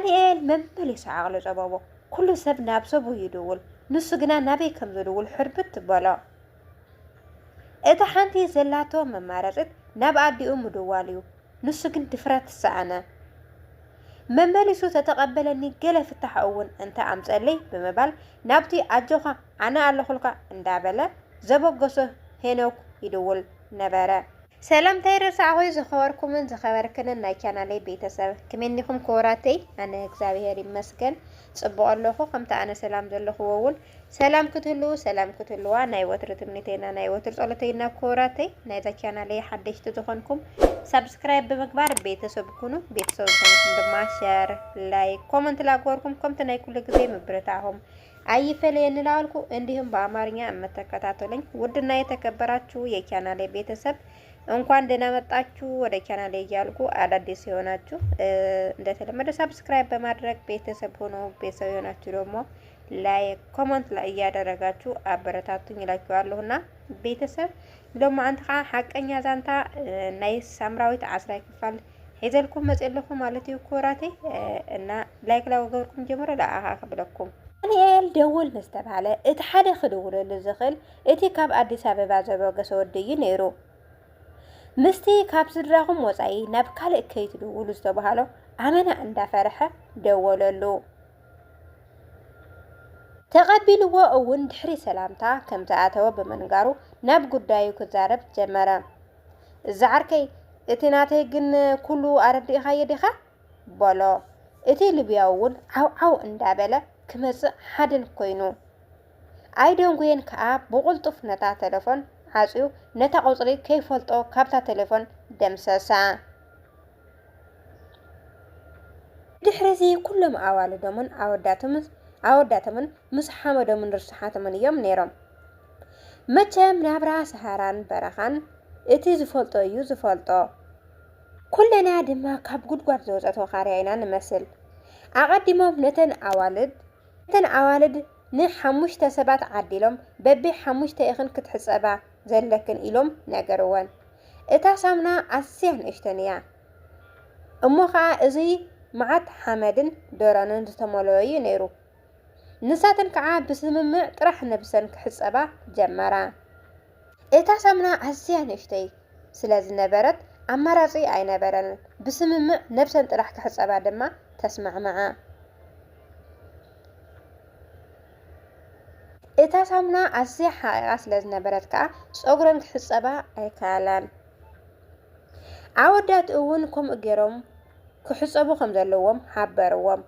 ዳንኤል መመሊስ ዓቕሉ ጸበቦ ኩሉ ሰብ ናብ ሰቡ ይድውል ንሱ ግና ናበይ ከም ዝድውል ሕርብት ትበሎ እታ ሓንቲ ዘላቶ መማረጽት ናብ ኣዲኡ ምድዋል እዩ ንሱ ግን ድፍረት ሰኣነ መመሊሱ ተተቀበለኒ ገለ ፍታሕ እውን እንተ ኣምጸለይ ብምባል ናብቲ ኣጆኻ ኣነ ኣለኹልካ እንዳበለ ዘበገሶ ሄኖክ ይድውል ነበረ ሰላም ታይረሳ ahoy ዝኸበርኩምን ዝኸበርክንን ናይ ቻናለይ ቤተሰብ ከመኒኹም ኮራተይ ኣነ እግዚአብሔር ይመስገን ጽቡቕ ኣለኹ ከምታ ኣነ ሰላም ዘለኹ እውን ሰላም ክትህልዋ ናይ ወትር ትምኒቴና ናይ ወትር ጸሎተይና ኮራተይ ናይ ዛ ቻናለይ ሓደሽቲ ዝኾንኩም ሰብስክራይብ ብምግባር ቤተሰብ ኩኑ ቤተሰብ ዝኾንኩም ድማ ሼር ላይክ ኮሜንት ላግበርኩም ከምቲ ናይ ኩሉ ግዜ ምብረታሁም አይፈለየን ላልኩ እንዲሁም በአማርኛ እመተከታተሉኝ ውድና የተከበራችሁ የቻናሌ ቤተሰብ እንኳን ደህና መጣችሁ ወደ ቻናሌ እያልኩ አዳዲስ የሆናችሁ እንደተለመደ ሰብስክራይብ በማድረግ ቤተሰብ ሆኖ ቤተሰብ የሆናችሁ ደግሞ ላይክ ኮሜንት ላይ ያደረጋችሁ አበረታቱኝ እላችኋለሁና ቤተሰብ ደግሞ አንተ ሐቀኛ ዛንታ ናይ ሳምራዊት 10 ክፋል ሄዘልኩም መጽለኩም ማለት ይኮራቴ እና ላይክ ላወገርኩም ጀምሮ ለአኻብለኩም ዳንኤል ደውል መስተባለ እቲ ሓደ ክድውለሉ ዝኽእል እቲ ካብ አዲስ አበባ ዘበገሰ ወድይ ነይሩ ምስቲ ካብ ዝድራኹም ወጻኢ ናብ ካልእ ከይትድውሉ ዝተባሃሎ ኣመና እንዳፈረሐ ደወለሉ ተቐቢልዎ እውን ድሕሪ ሰላምታ ከም ዝኣተወ ብምንጋሩ ናብ ጉዳዩ ክዛረብ ጀመረ ዛዕርከይ እቲ ናተይ ግን ኩሉ ኣረዲኻ የዲኻ በሎ እቲ ልብያው እውን ዓው እንዳበለ ክመጽእ ሓድን ኮይኑ ኣይደንጉየን ከዓ ብቁልጡፍ ነታ ቴሌፎን ዓጽዩ ነታ ቁጽሪ ከይፈልጦ ካብታ ቴሌፎን ደምሰሳ ድሕረዚ ኩሎም ኣዋልዶምን ኣወዳቶምን ምስ ሓመዶምን ርስሓቶምን እዮም ነይሮም መቸም ናብራ ሰሃራን በረኻን እቲ ዝፈልጦ እዩ ዝፈልጦ ኩለና ድማ ካብ ጉድጓድ ዝወጸቶ ኻርያይና ንመስል ኣቐዲሞም ነተን ኣዋልድ ንሓሙሽተ ሰባት ዓዲሎም በቢ ሓሙሽተ ኢኽን ክትሕጸባ ዘለክን ኢሎም ነገርወን እታ ሳምና ኣስያ ንእሽተን እያ እሞ ከዓ እዚ መዓት ሓመድን ዶሮንን ዝተመለወ እዩ ነይሩ ንሳተን ከዓ ብስምምዕ ጥራሕ ነብሰን ክሕጸባ ጀመራ እታ ሳምና ኣስያ ንእሽተይ ስለ ዝነበረት ኣማራጺ ኣይነበረን ብስምምዕ ነብሰን ጥራሕ ክሕጸባ ድማ ተስማዕማዓ እታ ሳምና ኣዝያ ሓቂቓ ስለ ዝነበረት ከዓ ጸጉረን ክሕጸባ ኣይከኣላን ኣወዳት እውን ከምኡ ገይሮም ክሕጸቡ ከም ዘለዎም ሓበርዎም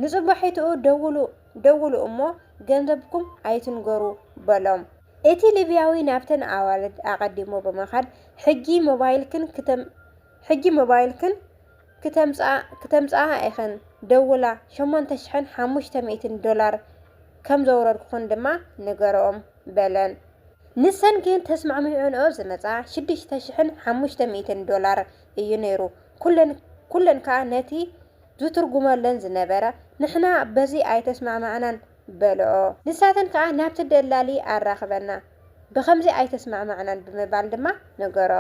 ንጽባሒቱ ደውሉ እሞ ገንዘብኩም ኣይትንገሩ በሎም እቲ ሊብያዊ ናብተን ኣዋልድ ኣቀዲሞ በመኻድ ሕጂ ሞባይልክን ከተምጽኣ ኢኽን ደውላ $8500 ከም ዘውረድኩን ድማ ንገሮም በለን ንሰን ግን ተስማዕምዑንኦ ዝመጻ $6500 እዩ ነይሩ ኩለን ከዓ ነቲ ዝትርጉመለን ዝነበረ ንሕና በዚ ኣይተስማዕማዕናን በልኦ ንሳተን ከዓ ናብቲ ደላሊ ኣራኽበና ብኸምዚ ኣይተስማዕማዕናን ብምባል ድማ ንገሮ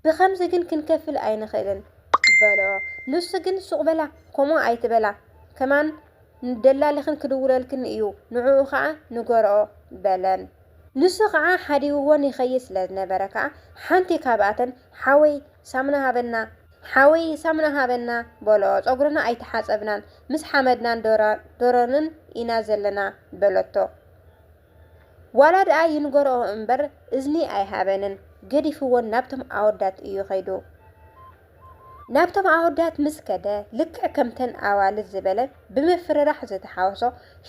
ብኸምዚ ግን ክንከፍል ኣይንኽእልን በልኦ ንሱ ግን ሱቕ በላ ከምኡ ኣይትበላ ከማን ደላሊኽን ክድውለልክን እዩ ንዕኡ ከዓ ንገርኦ በለን ንሱ ከዓ ሓዲውዎን ይኸይስ ስለዝነበረ ከዓ ሓንቲ ካብኣተን ሓወይ ሳምና ሃበና በሎ ጸጉርና ኣይተሓጸብናን ምስ ሓመድናን ዶሮንን ኢና ዘለና በለቶ ዋላ ደኣ ይንገርኦ እምበር እዝኒ ኣይሃበንን ገዲፍዎን ናብቶም ኣወዳት እዩ ኸይዱ ናብቶም ኣወዳት ምስ ከደ ልክዕ ከምተን ኣዋልድ ዝበለ ብምፍርራሕ ዝተሓወሶ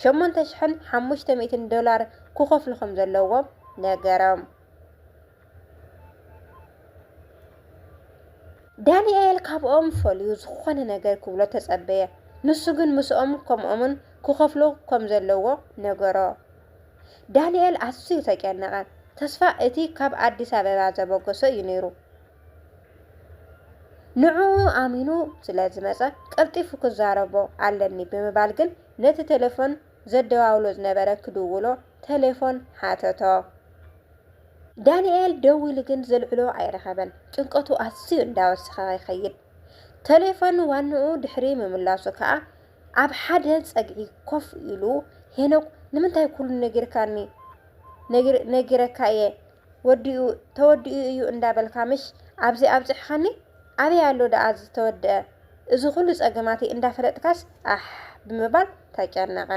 $8500 ክኸፍሉ ከም ዘለዎም ነገሮም ዳንኤል ካብኦም ፈልዩ ዝኾነ ነገር ክብሎ ተጸበየ ንሱ ግን ምስኦም ከምኦምን ክኸፍሉ ከም ዘለዎ ነገሮ ዳንኤል ኣዝዩ ተጨነቐ ተስፋ እቲ ካብ አዲስ አበባ ዘበገሶ እዩ ነይሩ ንዑ አሚኑ ስለዝመጸ ቀልጢፉ ክዛረቦ አለኒ ብምባል ግን ነቲ ቴሌፎን ዘደዋውሎ ዝነበረ ክድውሎ ቴሌፎን ሓተቶ ዳንኤል ደውል ግን ዘልዕሎ አይረኸበን ጭንቀቱ ኣዝዩ እንዳወሰኸ ይኸይድ تليفون وانو دحري مملاسو كا اب حدا صقعي كوف يلو هنوك نمنتاي كل نغيركاني نغيركايه وديو توديو እንዳበልካምሽ ኣብዚ ሓኒ አብ ያለው ዳዝ ተወደ እዚ ሁሉ ጸገማቲ እንዳፈለጥካስ ብምባል ተጨነቀ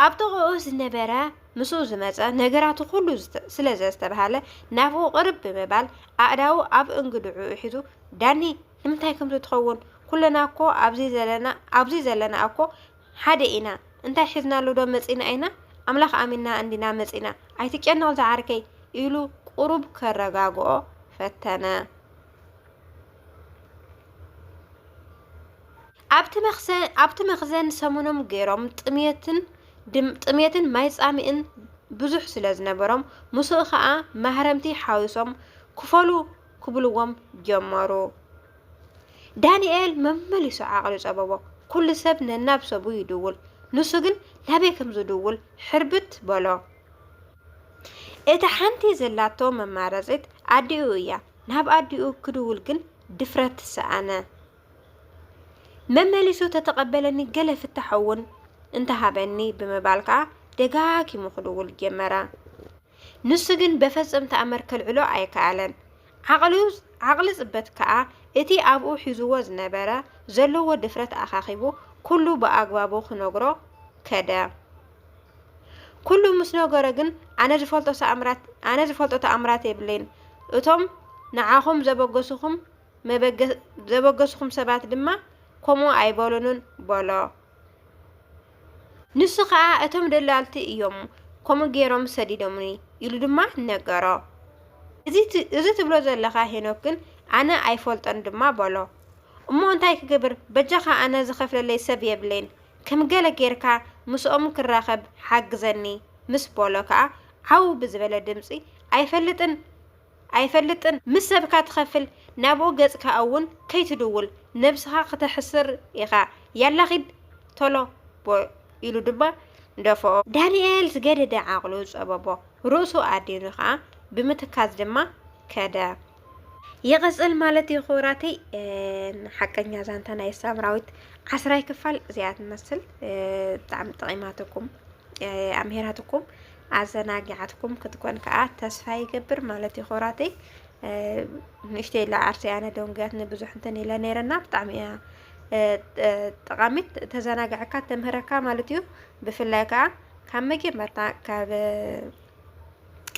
ኣብጥቑኡ ዝነበረ ምስኡ ዝመፀ ነገራቱ ሁሉ ስለዘስተባሃለ ናብኡ ቅርብ ብምባል ኣእዳው ኣብ እንግድዑ ሒዙ ዳኒ ንምንታይ ከምዚ ትኸውን ኩለና እኮ ኣብዚ ዘለና እኮ ሓደ ኢና እንታይ ሒዝናሉ ዶ መፂና ኢና ኣምላኽ ኣሚና እንዲና መፂና ኣይትጨነቕ ዝዓርከይ ኢሉ ቁሩብ ከረጋግኦ ፈተነ ኣብቲ መኽዘን ሰሙኖም ገይሮም ጥሜትን ማይ ጻሚእን ብዙሕ ስለ ዝነበሮም ምስኡ ከዓ ማህረምቲ ሓዊሶም ክፈሉ ክብልዎም ጀመሩ ዳንኤል መመሊሱ ዓቕሉ ጸበቦ ኩሉ ሰብ ነናብ ሰቡ ይድውል ንሱ ግን ናበይ ከም ዝድውል ሕርብት በሎ እቲ ሓንቲ ዘላቶ መማረፂት ኣዲኡ እያ ናብ ኣዲኡ ክድውል ግን ድፍረት ሰኣነ መመሊሱ ተተቀበለኒ ገለ ፍታሐውን እንተሃበኒ ብምባልካ ደጋጊሙ ክድውል ጀመራ ንሱ ግን በፈጸም ተኣመር ከልዕሎ ኣይከኣለን ዓቕሊ ጽበት ከዓ እቲ ኣብኡ ሒዝዎ ዝነበረ ዘለዎ ድፍረት ኣኻኺቡ ኩሉ በኣግባቡ ክነግሮ ከደ ኩሉ ምስ ነገረ ግን ኣነ ዝፈልጦ ተኣምራት የብለይን እቶም ንዓኹም ዘበገስኹም ሰባት ድማ ከምኡ ኣይበሉንን በሎ ንሱ ከዓ እቶም ደላልቲ እዮም ከምኡ ገይሮም ሰዲዶምኒ ኢሉ ድማ ነገሮ እዚ ትብሎ ዘለኻ ሄኖክ ግን ኣነ ኣይፈልጦን ድማ በሎ እሞ እንታይ ክገብር በጃኻ ኣነ ዝኸፍለለይ ሰብ የብለይን ከም ገለ ጌርካ ምስኦም ክራኸብ ሓግዘኒ ምስ በሎ ከዓ ዓው ብዝበለ ድምፂ ኣይፈልጥን ምስ ሰብካ ትኸፍል ናብኡ ገጽካ እውን ከይትድውል ነብስኻ ክትሕስር ኢኻ ያላኺድ ቶሎ ኢሉ ድማ ደፈኦ ዳንኤል ዝገደደ ዓቕሉ ጸበቦ ርእሱ ኣዲኑ ከዓ ብምትካዝ ድማ ከደ يغزل مالتي خوراتي حقا زانتنا يسامراويت 10 ክፋል እዚኣ ትመስል ብጣዕሚ ጠቂማትኩም ኣምሄራትኩም ኣዘናጊዓትኩም ክትኮን ከዓ ተስፋ ይገብር ማለት ይኾራተይ ንሽተይ ለዓርሲያነ ደንጋት ንብዙሕ እንተን ኢለ ነይረና ብጣዕሚ ጠቃሚት ተዘናግዕካ ተምህረካ ማለት እዩ ብፍላይ ከዓ ካብ መጀመርታ ካብ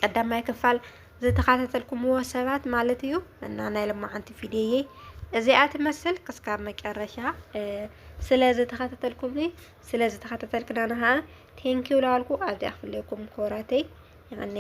ቀዳማይ ክፋል ዝተኻታተልኩም ወሰባት ማለት እዩ እና ናይ ለማዓንቲ ቪድዮዬ እዚኣ ትመስል ክስካብ መጨረሻ ስለዚህ ተከታተልክና ቴንኪው ላልኩ አብዲ አፍለኩም ኮራቴ ያኔ